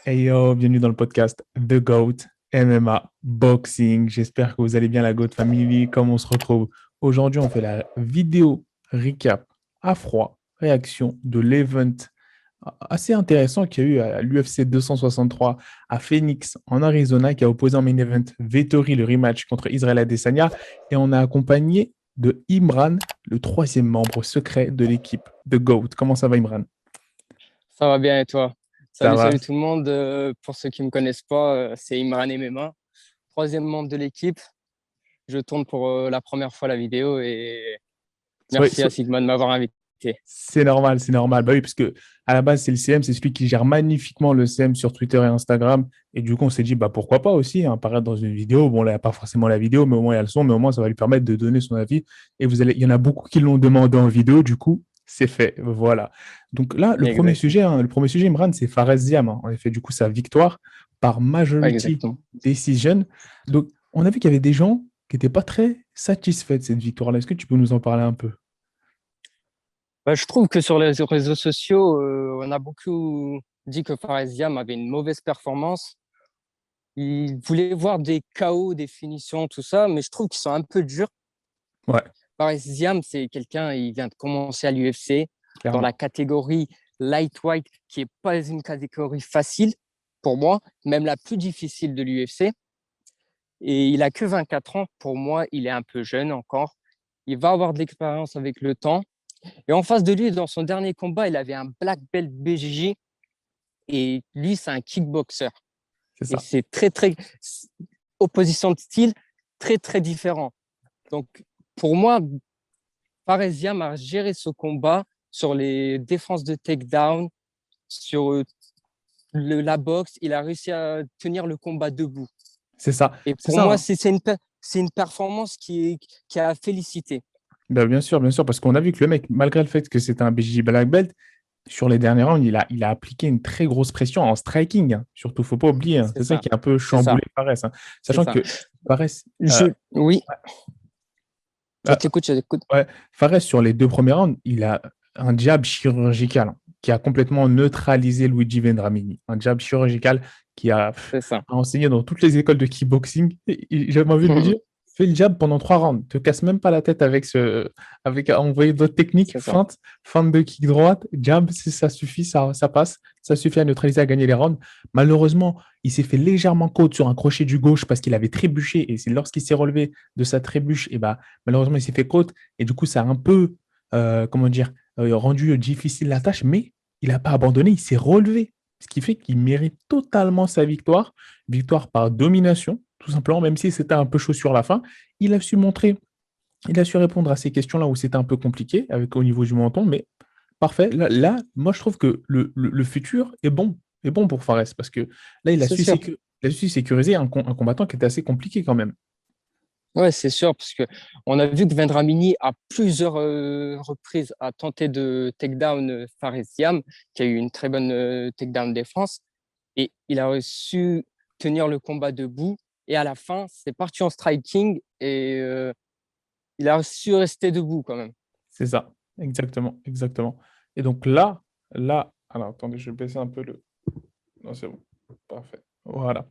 Hey yo, bienvenue dans le podcast The GOAT, MMA, Boxing. J'espère que vous allez bien, la GOAT Family. Comme on se retrouve aujourd'hui, on fait la vidéo recap à froid, réaction de l'event assez intéressant qu'il y a eu à l'UFC 263 à Phoenix, en Arizona, qui a opposé en main event Vettori, le rematch contre Israel Adesanya. Et on a accompagné de Imran, le troisième membre secret de l'équipe The GOAT. Comment ça va, Imran? Ça va bien et toi? Ça Salut, va? salut tout le monde. Pour ceux qui ne me connaissent pas, c'est Imran MMA, troisième membre de l'équipe. Je tourne pour la première fois la vidéo et Soyez, merci à Sigma de m'avoir invité. C'est normal, c'est normal. Bah oui, parce que à la base, c'est le CM, c'est celui qui gère magnifiquement le CM sur Twitter et Instagram. Et du coup, on s'est dit, bah pourquoi pas aussi apparaître dans une vidéo. Bon, là, il n'y a pas forcément la vidéo, mais au moins il y a le son, mais au moins ça va lui permettre de donner son avis. Et il y en a beaucoup qui l'ont demandé en vidéo, du coup, c'est fait. Voilà. Donc là, Exactement. le premier sujet, Imran, c'est Fares Ziam. En effet, du coup, sa victoire par Ouais, majority exactement. decision. Donc, on a vu qu'il y avait des gens qui n'étaient pas très satisfaits de cette victoire-là. Est-ce que tu peux nous en parler un peu? Bah, je trouve que sur les réseaux sociaux, on a beaucoup dit que Faresiam avait une mauvaise performance. Ils voulaient voir des KO, des finitions, tout ça, mais je trouve qu'ils sont un peu durs. Ouais, Faresiam, c'est quelqu'un, il vient de commencer à l'UFC dans la clairement. catégorie lightweight, qui n'est pas une catégorie facile pour moi, même la plus difficile de l'UFC. Et il a que 24 ans. Pour moi, il est un peu jeune encore. Il va avoir de l'expérience avec le temps. Et en face de lui, dans son dernier combat, il avait un black belt BJJ. Et lui, c'est un kickboxer. C'est Et ça. c'est très, très opposition de style, très, très différent. Donc, pour moi, Paresiam a géré ce combat sur les défenses de takedown, sur la boxe. Il a réussi à tenir le combat debout. C'est ça. Et C'est pour ça, moi, hein. c'est une performance qui a félicité. Ben, bien sûr, parce qu'on a vu que le mec, malgré le fait que c'était un BJJ Black Belt, sur les derniers rounds, il a appliqué une très grosse pression en striking, hein. Surtout, faut pas oublier, hein. C'est C'est ça ça, qui a un peu c'est ça, chamboulé Fares, hein. c'est Sachant ça. que Fares, Je, oui, je euh, t'écoute, je t'écoute. ouais, Fares, sur les deux premiers rounds, il a un jab chirurgical, hein, qui a complètement neutralisé Luigi Vendramini. Un jab chirurgical qui C'est ça. a enseigné dans toutes les écoles de kickboxing. J'avais envie de lui dire, fais le jab pendant 3 rounds. Te casse même pas la tête avec à envoyer d'autres techniques. C'est ça. Feinte de kick droite, jab, ça suffit, ça passe. Ça suffit à neutraliser, à gagner les rounds. Malheureusement, il s'est fait légèrement côte sur un crochet du gauche parce qu'il avait trébuché. Et c'est lorsqu'il s'est relevé de sa trébuche, et bah, malheureusement, il s'est fait côte. Et du coup, ça a un peu, comment dire, rendu difficile la tâche. Mais il n'a pas abandonné, il s'est relevé. Ce qui fait qu'il mérite totalement sa victoire. Victoire par domination, tout simplement, même si c'était un peu chaud sur la fin. Il a su montrer, il a su répondre à ces questions-là où c'était un peu compliqué au niveau du menton, mais parfait. Moi, je trouve que le futur est bon pour Fares, parce que là, C'est sûr. il a su sécuriser un combattant qui était assez compliqué quand même. Ouais, c'est sûr, parce que on a vu que Vendramini, à plusieurs reprises, a tenté de takedown Faresiam, qui a eu une très bonne takedown défense, et il a su tenir le combat debout. Et à la fin, c'est parti en striking, et il a su rester debout quand même. C'est ça, exactement, exactement. Et donc alors attendez, je vais baisser un peu le. Non, c'est bon, parfait. Voilà.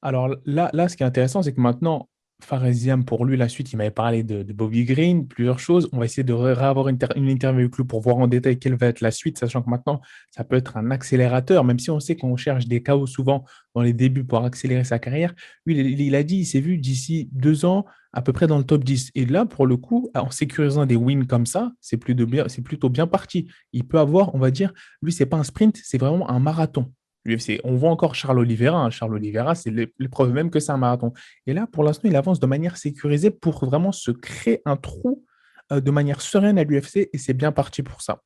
Alors ce qui est intéressant, c'est que maintenant, Faresiam, pour lui, la suite, il m'avait parlé de Bobby Green, plusieurs choses. On va essayer de réavoir une interview avec lui pour voir en détail quelle va être la suite, sachant que maintenant, ça peut être un accélérateur, même si on sait qu'on cherche des chaos souvent dans les débuts pour accélérer sa carrière. Lui, il a dit, il s'est vu d'ici 2 ans à peu près dans le top 10. Et là, pour le coup, en sécurisant des wins comme ça, c'est plutôt bien parti. Il peut avoir, on va dire, lui, c'est pas un sprint, c'est vraiment un marathon. L'UFC. On voit encore Charles Oliveira, hein. Charles Oliveira, c'est l'épreuve même que c'est un marathon. Et là, pour l'instant, il avance de manière sécurisée pour vraiment se créer un trou de manière sereine à l'UFC et c'est bien parti pour ça.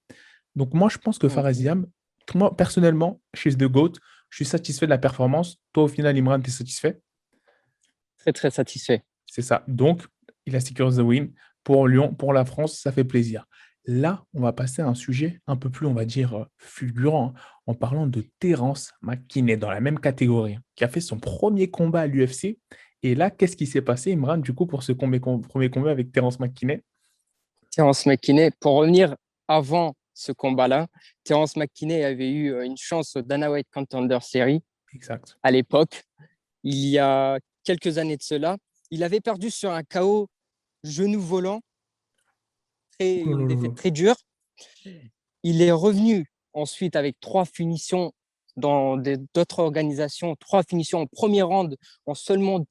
Donc moi, je pense que Mhm. Faraziam, moi, personnellement, chez The GOAT, je suis satisfait de la performance. Toi, au final, Imran, tu es satisfait? Très, très satisfait. C'est ça. Donc, il a sécurisé the win. Pour Lyon, pour la France, ça fait plaisir. Là, on va passer à un sujet un peu plus, on va dire, fulgurant, hein, en parlant de Terence McKinney, dans la même catégorie, hein, qui a fait son premier combat à l'UFC. Et là, qu'est-ce qui s'est passé, Imran, du coup, pour ce premier combat avec Terence McKinney? Terence McKinney, pour revenir avant ce combat-là, Terence McKinney avait eu une chance au Dana White Contender Series. Exact. à l'époque, il y a quelques années de cela. Il avait perdu sur un KO genou volant, Oh là une là là défaite là. très dure. Il est revenu ensuite avec 3 finitions dans d'autres organisations, 3 finitions en premier round en seulement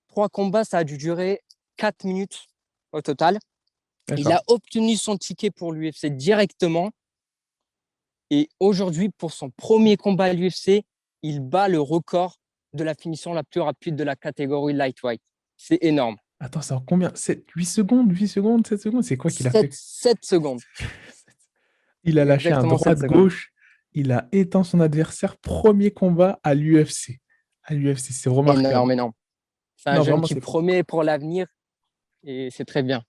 3 combats. Ça a dû durer 4 minutes au total. Il D'accord. a obtenu son ticket pour l'UFC directement. Et aujourd'hui, pour son premier combat à l'UFC, il bat le record de la finition la plus rapide de la catégorie lightweight. C'est énorme. Attends, ça en combien? 7, 8 secondes, 8 secondes, 7 secondes? C'est quoi qu'il a 7, fait? 7 secondes. Il a lâché un Exactement 7 secondes. droite-gauche. Il a éteint son adversaire. Premier combat à l'UFC. À l'UFC, c'est remarquable. Énorme, énorme. C'est un Non, jeune vraiment, qui c'est fou. promet pour l'avenir et c'est très bien.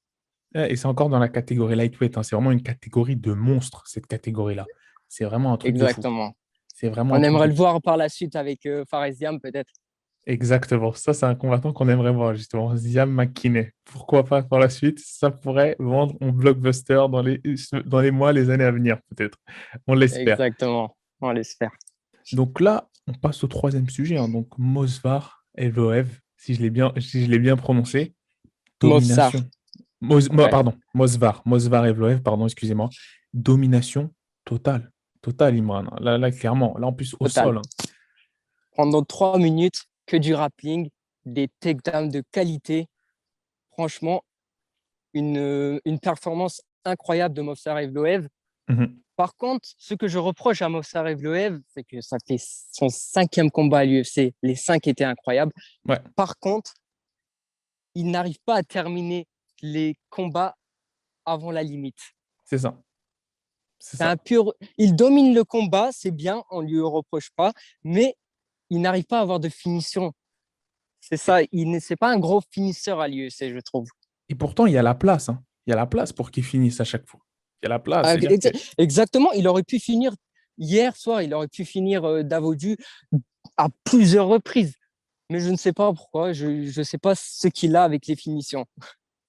Et c'est encore dans la catégorie lightweight, hein. C'est vraiment une catégorie de monstre, cette catégorie-là. C'est vraiment un truc de fou. Exactement. C'est vraiment un On truc aimerait de le fou. voir par la suite avec Fares Diam, peut-être. Exactement. Ça, c'est un combattant qu'on aimerait voir, justement. Ziam McKinney. Pourquoi pas par la suite? Ça pourrait vendre en blockbuster dans les mois, les années à venir, peut-être. On l'espère. Exactement. On l'espère. Donc là, on passe au troisième sujet, hein. Donc, Movsar Evloev, si je l'ai bien prononcé. Movsar. Domination. Ouais, Pardon, Movsar Evloev, pardon, excusez-moi. Domination totale. Totale, Imran. Là, clairement. Là, en plus, au total. sol, hein. Pendant 3 minutes, que du rappling, des takedowns de qualité. Franchement, une performance incroyable de Movsar Evloev. Mhm. Par contre, ce que je reproche à Movsar Evloev, c'est que ça fait son 5e combat à l'UFC. Les 5 étaient incroyables. Ouais, Par contre, il n'arrive pas à terminer les combats avant la limite. c'est ça. C'est C'est ça. un pur. Il domine le combat, c'est bien, on ne lui reproche pas, mais il n'arrive pas à avoir de finition. C'est ça, c'est pas un gros finisseur à l'UFC, je trouve. Et pourtant, il y a la place, hein. Il y a la place pour qu'il finisse à chaque fois. Il y a la place. Ah, C'est-à-dire que exactement, il aurait pu finir hier soir, il aurait pu finir Davodu à plusieurs reprises. Mais je ne sais pas pourquoi, je ne sais pas ce qu'il a avec les finitions.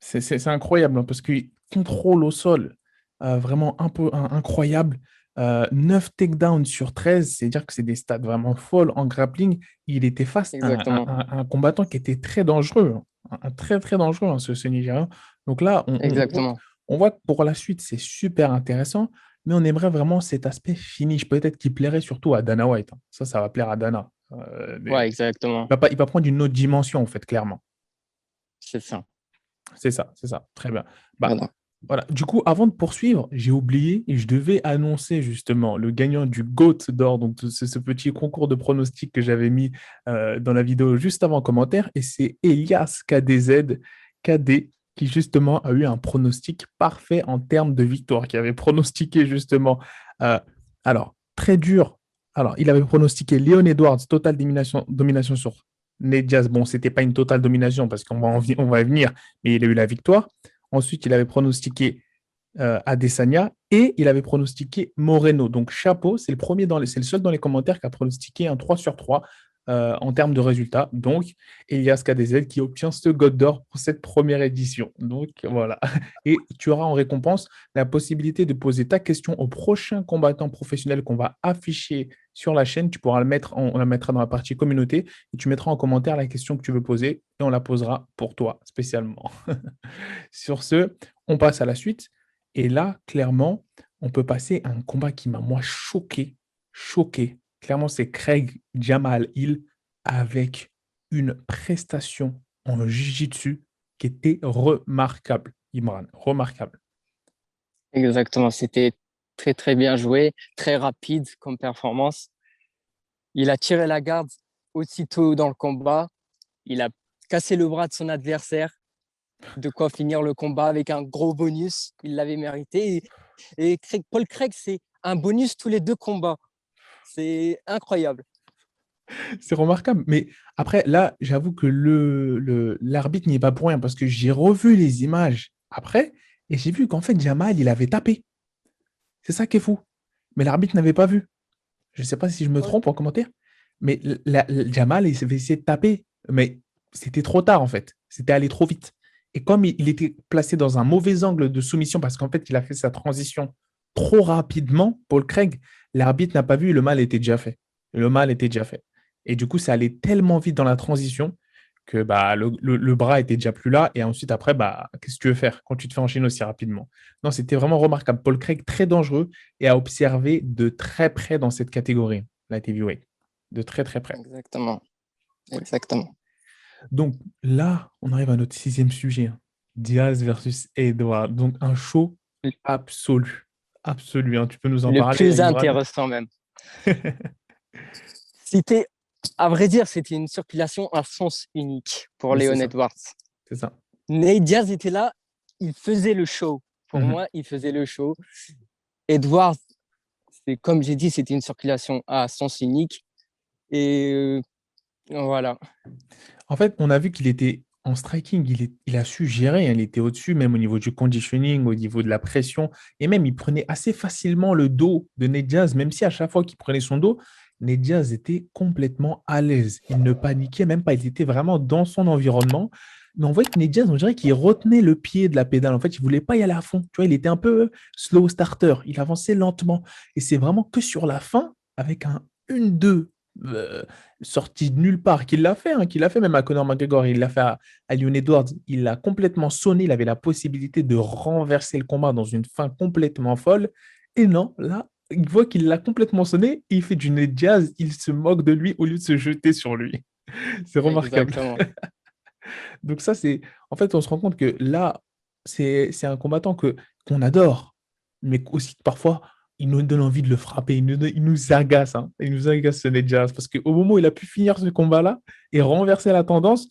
c'est incroyable, hein, parce qu'il contrôle au sol vraiment un peu incroyable. 9 takedowns sur 13, c'est-à-dire que c'est des stats vraiment folles en grappling. Il était face à Exactement, un combattant qui était très dangereux, hein. Un très très dangereux, hein, ce Nigérian. Donc là, exactement. on voit que pour la suite, c'est super intéressant, mais on aimerait vraiment cet aspect finish, peut-être qui plairait surtout à Dana White, hein. Ça va plaire à Dana. Ouais, Il exactement. il va prendre une autre dimension, en fait, clairement. C'est ça. C'est ça. Très bien. Bah, Voilà. voilà. Du coup, avant de poursuivre, j'ai oublié et je devais annoncer justement le gagnant du GOAT d'or, donc ce petit concours de pronostics que j'avais mis dans la vidéo juste avant commentaire, et c'est Elias KDZ, KD, qui justement a eu un pronostic parfait en termes de victoire, qui avait pronostiqué justement, euh, alors, très dur. Alors, il avait pronostiqué Leon Edwards, totale domination sur Nate Diaz. Bon, c'était pas une totale domination parce on va y venir, mais il a eu la victoire. Ensuite, il avait pronostiqué Adesanya et il avait pronostiqué Moreno. Donc, chapeau, c'est le seul dans les commentaires qui a pronostiqué un 3 sur 3 en termes de résultats. Donc, Elias KDZ qui obtient ce God d'or pour cette première édition. Donc, voilà. Et tu auras en récompense la possibilité de poser ta question au prochain combattant professionnel qu'on va afficher sur la chaîne. Tu pourras on la mettra dans la partie communauté et tu mettras en commentaire la question que tu veux poser et on la posera pour toi spécialement. Sur ce, on passe à la suite. Et là, clairement, on peut passer à un combat qui m'a, moi, choqué. Choqué. Clairement, c'est Craig Jamal Hill avec une prestation en jiu-jitsu qui était remarquable, Imran. Remarquable. Exactement. C'était très, très bien joué, très rapide comme performance. Il a tiré la garde aussitôt dans le combat. Il a cassé le bras de son adversaire. De quoi finir le combat avec un gros bonus. Il l'avait mérité. Et Paul Craig, c'est un bonus tous les 2 combats. C'est incroyable. C'est remarquable. Mais après, là, j'avoue que l'arbitre n'y est pas pour rien parce que j'ai revu les images après et j'ai vu qu'en fait, Jamal, il avait tapé. C'est ça qui est fou. Mais l'arbitre n'avait pas vu. Je ne sais pas si je me trompe en commentaire, mais Jamal, il s'est essayé de taper, mais c'était trop tard en fait. C'était allé trop vite. Et comme il était placé dans un mauvais angle de soumission, parce qu'en fait, il a fait sa transition trop rapidement, Paul Craig, l'arbitre n'a pas vu, le mal était déjà fait. Le mal était déjà fait. Et du coup, ça allait tellement vite dans la transition que bah, le bras était déjà plus là. Et ensuite, après, bah, qu'est-ce que tu veux faire quand tu te fais enchaîner aussi rapidement? Non, c'était vraiment remarquable. Paul Craig, très dangereux et à observer de très près dans cette catégorie, la heavyweight. De très, très près. Exactement. Exactement. Donc là, on arrive à notre sixième sujet, hein. Diaz versus Edward. Donc un show absolu. Absolu, hein. Tu peux nous en Le parler, plus Imran? intéressant même. C'était, à vrai dire, c'était une circulation à sens unique pour Mais c'est Leon ça, Edwards. c'est ça. Nate Diaz était là, il faisait le show. Pour Mhm. moi, il faisait le show. Edwards, comme j'ai dit, c'était une circulation à sens unique. Et voilà. En fait, on a vu qu'il était en striking, il a su gérer, hein. Il était au-dessus, même au niveau du conditioning, au niveau de la pression. Et même, il prenait assez facilement le dos de Nate Diaz, même si à chaque fois qu'il prenait son dos, Nate Diaz était complètement à l'aise. Il ne paniquait même pas. Il était vraiment dans son environnement. Mais on voit que Nate Diaz, on dirait qu'il retenait le pied de la pédale. En fait, il ne voulait pas y aller à fond. Tu vois, il était un peu slow starter. Il avançait lentement. Et c'est vraiment que sur la fin, avec un 1-2 sorti de nulle part, qu'il l'a fait, hein, qu'il l'a fait même à Conor McGregor, il l'a fait à Leon Edwards, il l'a complètement sonné, il avait la possibilité de renverser le combat dans une fin complètement folle. Et non, là, il voit qu'il l'a complètement sonné, et il fait du Nate Diaz, il se moque de lui au lieu de se jeter sur lui. C'est remarquable. Exactement. Donc ça, c'est... En fait, on se rend compte que là, c'est un combattant qu'on adore, mais aussi parfois, il nous donne envie de le frapper. Il nous agace, hein. Il nous agace, ce Nate Diaz, parce qu'au moment où il a pu finir ce combat-là et renverser la tendance,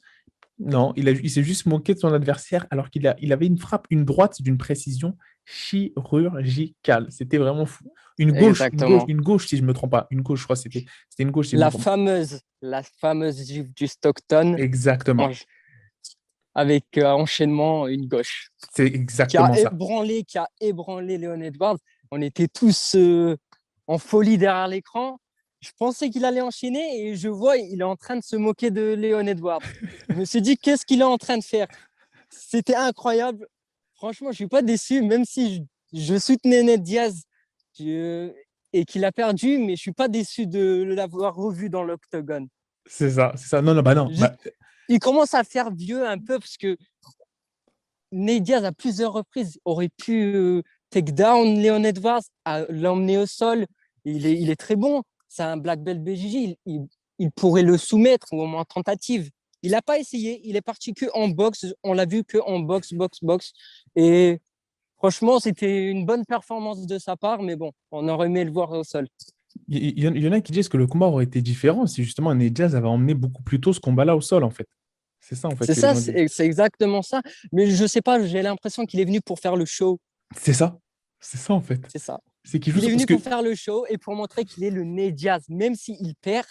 non, il s'est juste moqué de son adversaire alors il avait une frappe, une droite d'une précision chirurgicale. C'était vraiment fou. Exactement. Une gauche, si je ne me trompe pas. Une gauche, je crois que c'était une gauche, si je me trompe pas. La fameuse gifle du Stockton en- Exactement. avec enchaînement une gauche C'est exactement ça. qui a ébranlé Leon Edwards. On était tous en folie derrière l'écran. Je pensais qu'il allait enchaîner et je vois il est en train de se moquer de Leon Edwards. Je me suis dit qu'est-ce qu'il est en train de faire. C'était incroyable. Franchement, je suis pas déçu, même si je soutenais Ned Diaz et qu'il a perdu, mais je suis pas déçu de l'avoir revu dans l'octogone. C'est ça, c'est ça. Non, non, bah non. Juste, Bah, il commence à faire vieux un peu parce que Nate Diaz à plusieurs reprises aurait pu take down Leon Edwards, l'emmener au sol. Il est très bon. C'est un black belt BJJ. Il pourrait le soumettre ou au moins tentative. Il n'a pas essayé. Il est parti que en boxe. On l'a vu que en boxe, boxe, boxe. Et franchement, c'était une bonne performance de sa part, mais bon, on aurait aimé le voir au sol. il y en a qui disent que le combat aurait été différent si justement Nate Diaz avait emmené beaucoup plus tôt ce combat-là au sol, en fait. C'est ça, en fait, C'est que les ça, gens disent. c'est exactement ça. Mais je sais pas, j'ai l'impression qu'il est venu pour faire le show. C'est ça. C'est ça, en fait. C'est ça. C'est qu'il joue Il ça est parce venu que pour faire le show et pour montrer qu'il est le Nate Diaz. Même s'il perd,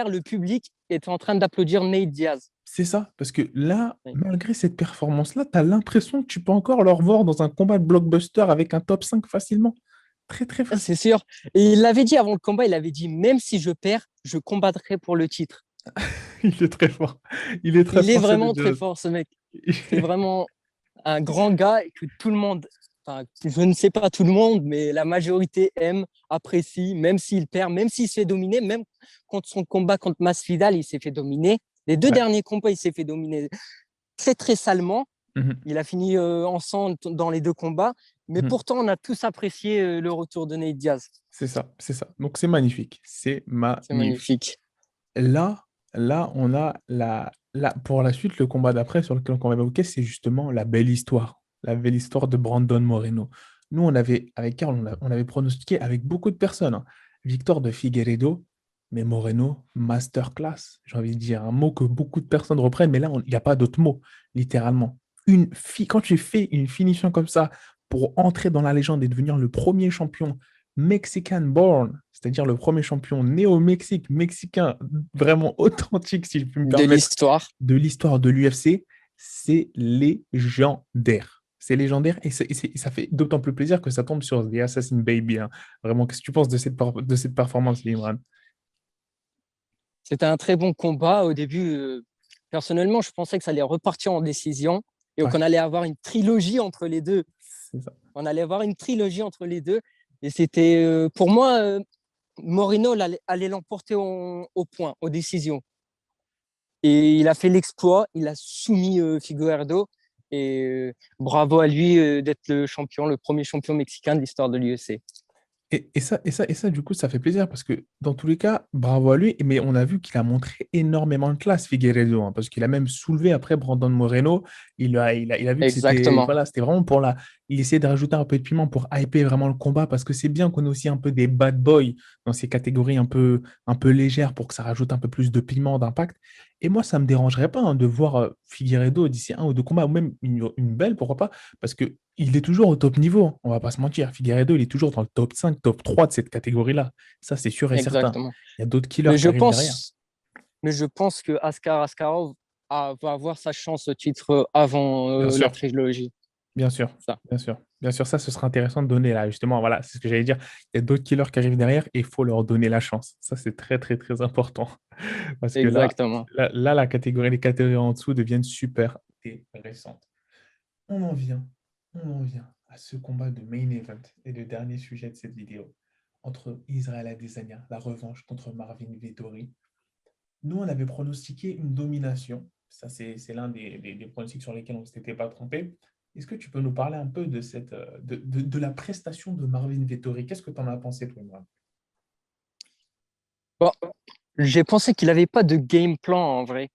le public est en train d'applaudir Nate Diaz. c'est ça. Parce que là, Oui. malgré cette performance-là, tu as l'impression que tu peux encore le revoir dans un combat de blockbuster avec un top 5 facilement. Très, très C'est facile. sûr. Et il l'avait dit avant le combat, il avait dit, même si je perds, je combattrai pour le titre. Il est très fort. Il est très Il est fort, ce Nate vraiment très Diaz. fort, ce mec. C'est vraiment un grand gars que tout le monde, enfin, je ne sais pas tout le monde, mais la majorité aime, apprécie, même s'il perd, même s'il se fait dominer, même contre son combat contre Masvidal, il s'est fait dominer. Les deux Ouais. derniers combats, il s'est fait dominer très, très salement. Mhm. Il a fini en sang dans les deux combats. Mais Mhm. pourtant, on a tous apprécié le retour de Nate Diaz. C'est ça, c'est ça. Donc c'est magnifique. C'est C'est magnifique. magnifique. Là, on a pour la suite, le combat d'après sur lequel on va évoquer, c'est justement la belle histoire. La belle histoire de Brandon Moreno. Nous, avec Karl, on avait pronostiqué avec beaucoup de personnes, hein, victoire de Figueiredo, mais Moreno, masterclass. J'ai envie de dire un mot que beaucoup de personnes reprennent, mais là, il n'y a pas d'autre mot, littéralement. Quand tu fais une finition comme ça pour entrer dans la légende et devenir le premier champion Mexican born, c'est-à-dire le premier champion né au Mexique, mexicain, vraiment authentique, si je puis me De permettre, l'histoire. de l'histoire de l'UFC, c'est légendaire. C'est légendaire et ça fait d'autant plus plaisir que ça tombe sur The Assassin Baby, hein. Vraiment, qu'est-ce que tu penses de cette performance, Limran? C'était un très bon combat. Au début, personnellement, je pensais que ça allait repartir en décision et Ouais, qu'on allait avoir une trilogie entre les deux. c'est ça. On allait avoir une trilogie entre les deux. Et c'était, pour moi, Moreno allait l'emporter au point, aux décisions. Et il a fait l'exploit, il a soumis Figueiredo. Et bravo à lui d'être le champion, le premier champion mexicain de l'histoire de l'UFC. Et ça, du coup, ça fait plaisir parce que dans tous les cas, bravo à lui. Mais on a vu qu'il a montré énormément de classe, Figueiredo, hein, parce qu'il a même soulevé après Brandon Moreno. Il a vu que c'était Exactement, voilà, c'était vraiment pour la. Il essayait de rajouter un peu de piment pour hyper vraiment le combat parce que c'est bien qu'on ait aussi un peu des bad boys dans ces catégories un peu légères pour que ça rajoute un peu plus de piment, d'impact. Et moi, ça ne me dérangerait pas hein, de voir Figueiredo d'ici un ou deux combats, ou même une belle, pourquoi pas, parce que il est toujours au top niveau, hein. On va pas se mentir. Figueiredo, il est toujours dans le top 5, top 3 de cette catégorie-là. Ça, c'est sûr et certain. exactement. Il y a d'autres killers Mais qui je arrivent derrière. pense, mais je pense que Askar Askarov va avoir sa chance au titre avant Bien la sûr, trilogie. bien sûr, Ça. bien sûr. Bien sûr, ça, ce sera intéressant de donner là. Justement, voilà, c'est ce que j'allais dire. Il y a d'autres killers qui arrivent derrière et il faut leur donner la chance. Ça, c'est très, très, très important. Parce que là, Exactement. la catégorie, les catégories en dessous deviennent super intéressantes. On en vient, on en vient à ce combat de main event et le dernier sujet de cette vidéo entre Israel Adesanya, la revanche contre Marvin Vettori. Nous, on avait pronostiqué une domination. Ça, c'est l'un des pronostics sur lesquels on ne s'était pas trompé. Est-ce que tu peux nous parler un peu de la prestation de Marvin Vettori? Qu'est-ce que tu en as pensé, toi, Imran? Bon, j'ai pensé qu'il n'avait pas de game plan en vrai.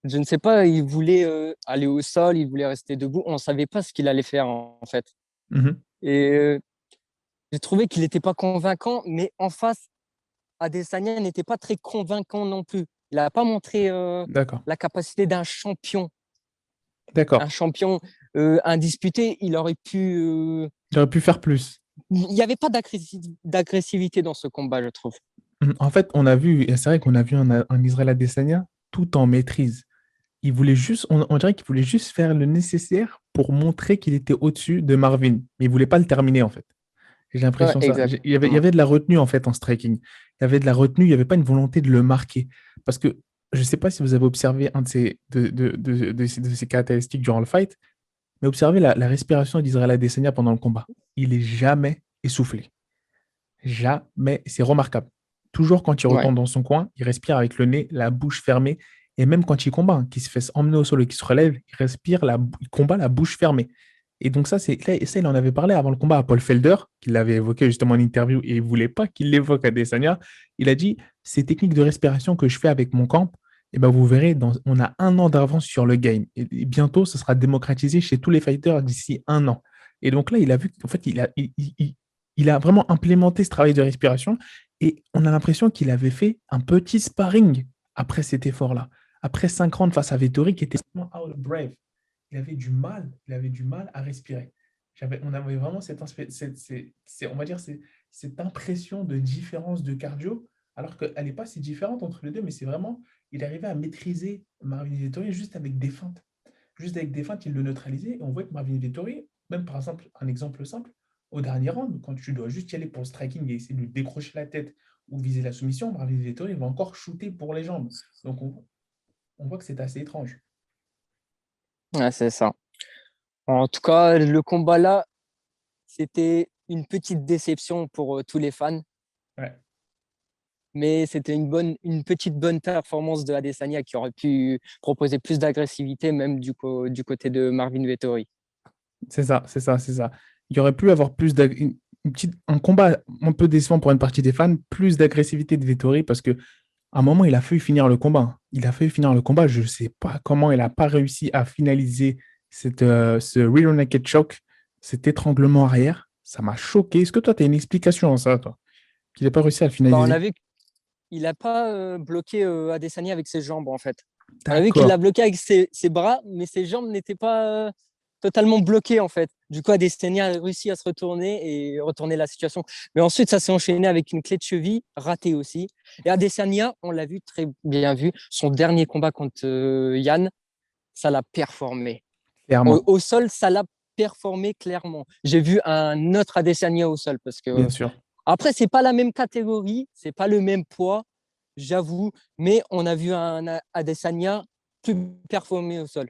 Je ne sais pas, il voulait aller au sol, il voulait rester debout. On ne savait pas ce qu'il allait faire en fait. Mhm. Et j'ai trouvé qu'il n'était pas convaincant, mais en face, Adesanya n'était pas très convaincant non plus. Il n'a pas montré D'accord, la capacité d'un champion. Un d'accord. champion indisputé, il aurait pu. J'aurais pu faire plus. Il n'y avait pas d'agressivité dans ce combat, je trouve. En fait, on a vu, et c'est vrai qu'on a vu un Israël Adesanya tout en maîtrise. Il voulait juste, on dirait qu'il voulait juste faire le nécessaire pour montrer qu'il était au-dessus de Marvin. Mais il voulait pas le terminer, en fait. J'ai Ouais, l'impression ça. Il y exactement. avait de la retenue, en fait, en striking. Il y avait de la retenue, il n'y avait pas une volonté de le marquer. Parce que je ne sais pas si vous avez observé un de ces caractéristiques durant le fight, mais observez la respiration d'Israël Adesanya pendant le combat. Il est jamais essoufflé. Jamais. C'est remarquable. Toujours quand il Ouais. retourne dans son coin, il respire avec le nez, la bouche fermée. Et même quand il combat, hein, qu'il se fait emmener au sol et qu'il se relève, il respire, il combat la bouche fermée. Et donc ça, il en avait parlé avant le combat à Paul Felder, qu'il l'avait évoqué justement en interview et il ne voulait pas qu'il l'évoque à Desania. Il a dit, ces techniques de respiration que je fais avec mon camp, eh ben vous verrez, on a un an d'avance sur le game. Et bientôt, ce sera démocratisé chez tous les fighters d'ici un an. Et donc là, il a vu qu'en fait, il a vraiment implémenté ce travail de respiration et on a l'impression qu'il avait fait un petit sparring après cet effort-là. Après 5 rounds face à Vettori qui était out of breath. Il avait du mal à respirer. On avait vraiment on va dire, cette impression de différence de cardio, alors qu'elle n'est pas si différente entre les deux, mais c'est vraiment, il arrivait à maîtriser Marvin Vettori juste avec des feintes. Juste avec des feintes, il le neutralisait. Et on voit que Marvin Vettori, même par exemple, un exemple simple, au dernier round, quand tu dois juste y aller pour le striking et essayer de lui décrocher la tête ou viser la soumission, Marvin Vettori va encore shooter pour les jambes. Donc on voit que c'est assez étrange. Ouais, c'est ça. En tout cas, le combat là, c'était une petite déception pour tous les fans, Ouais. mais c'était une petite bonne performance de Adesanya qui aurait pu proposer plus d'agressivité, même du côté de Marvin Vettori. C'est ça, c'est ça, c'est ça. Il y aurait pu avoir un combat un peu décevant pour une partie des fans, plus d'agressivité de Vettori parce que à un moment, il a failli finir le combat. Il a failli finir le combat. Je ne sais pas comment il n'a pas réussi à finaliser ce rear naked choke, cet étranglement arrière. Ça m'a choqué. Est-ce que toi, tu as une explication à ça, toi? Qu'il n'a pas réussi à le Bah, on a finaliser? vu qu'il n'a pas bloqué Adesanya avec ses jambes, en fait. On a vu qu'il D'accord. l'a bloqué avec ses bras, mais ses jambes n'étaient pas totalement bloquées, en fait. Du coup, Adesanya a réussi à se retourner et retourner la situation. Mais ensuite, ça s'est enchaîné avec une clé de cheville ratée aussi. Et Adesanya, on l'a vu très bien vu, son dernier combat contre Yann, ça l'a performé. Au, Clairement, au sol, ça l'a performé clairement. J'ai vu un autre Adesanya au sol parce que bien sûr. après, c'est pas la même catégorie, c'est pas le même poids, j'avoue, mais on a vu un Adesanya plus performé au sol.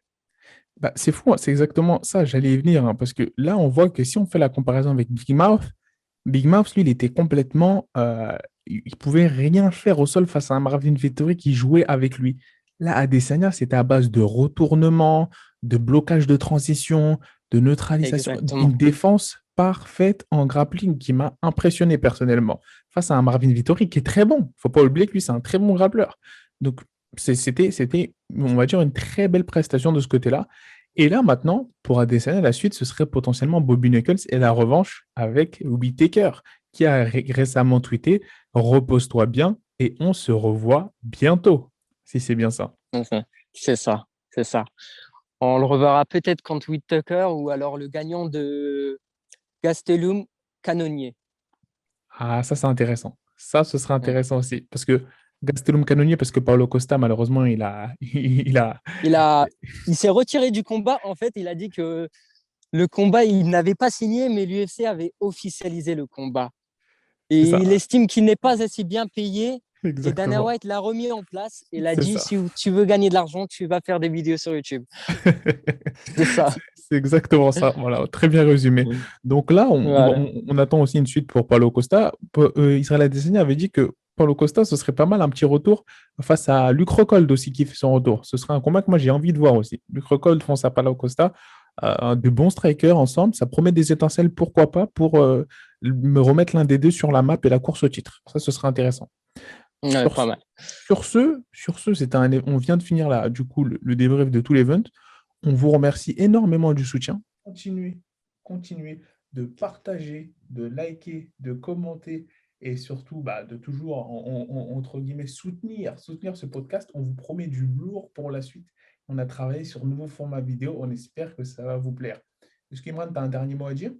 Bah, c'est fou, hein, c'est exactement ça, j'allais y venir, hein, parce que là, on voit que si on fait la comparaison avec Big Mouth, lui, il était complètement, il pouvait rien faire au sol face à un Marvin Vettori qui jouait avec lui. Là, Adesanya, c'était à base de retournement, de blocage de transition, de neutralisation, Exactement. une défense parfaite en grappling qui m'a impressionné personnellement. Face à un Marvin Vettori qui est très bon. Faut pas oublier que lui, c'est un très bon grappleur. Donc, c'était, on va dire, une très belle prestation de ce côté-là. Et là, maintenant, pour Adesanya, la suite, ce serait potentiellement Bobby Knuckles et la revanche avec Whittaker, qui a récemment tweeté: repose-toi bien et on se revoit bientôt, si c'est bien ça. Mhm. C'est ça, c'est ça. On le reverra peut-être contre Whittaker ou alors le gagnant de Gastelum Canonnier. Ah, ça, c'est intéressant. Ça, ce sera Mm. intéressant aussi. Parce que Gastelum Canonier, parce que Paulo Costa, malheureusement, il a, il a, Il a, il s'est retiré du combat. En fait, il a dit que le combat, il n'avait pas signé, mais l'UFC avait officialisé le combat. c'est Et ça, il estime qu'il n'est pas assez bien payé. Et Dana exactement. White l'a remis en place et l'a C'est dit, ça. si tu veux gagner de l'argent, tu vas faire des vidéos sur YouTube. C'est ça. C'est exactement ça. Voilà, très bien résumé. Donc là, Voilà. on attend aussi une suite pour Paulo Costa. Israël Adesanya avait dit que Paulo Costa, ce serait pas mal un petit retour face à Luke Rockhold aussi qui fait son retour. Ce serait un combat que moi j'ai envie de voir aussi. Luke Rockhold face à Paulo Costa, de bons strikers ensemble. Ça promet des étincelles, pourquoi pas, pour me remettre l'un des deux sur la map et la course au titre. Ça, ce serait intéressant. Ouais, Sur, pas mal. on vient de finir là, du coup, le débrief de tout l'event. On vous remercie énormément du soutien. Continuez de partager, de liker, de commenter et surtout de toujours, entre guillemets, soutenir ce podcast. On vous promet du lourd pour la suite. On a travaillé sur de nouveaux formats vidéo. On espère que ça va vous plaire. Est-ce qu'Imran, tu as un dernier mot à dire?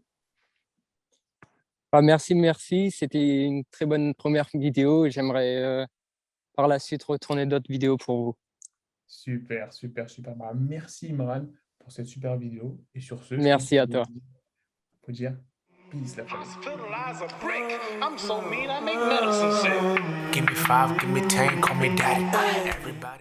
Merci, merci. C'était une très bonne première vidéo. J'aimerais par la suite retourner d'autres vidéos pour vous. Super, super, super. Merci Imran pour cette super vidéo. Et sur ce, je pense Merci qu'on à toi. peut dire peace la famille. Fertilize a brick. I'm so mean, I make medicine sick. Give me 5, give me 10, call me daddy. Everybody.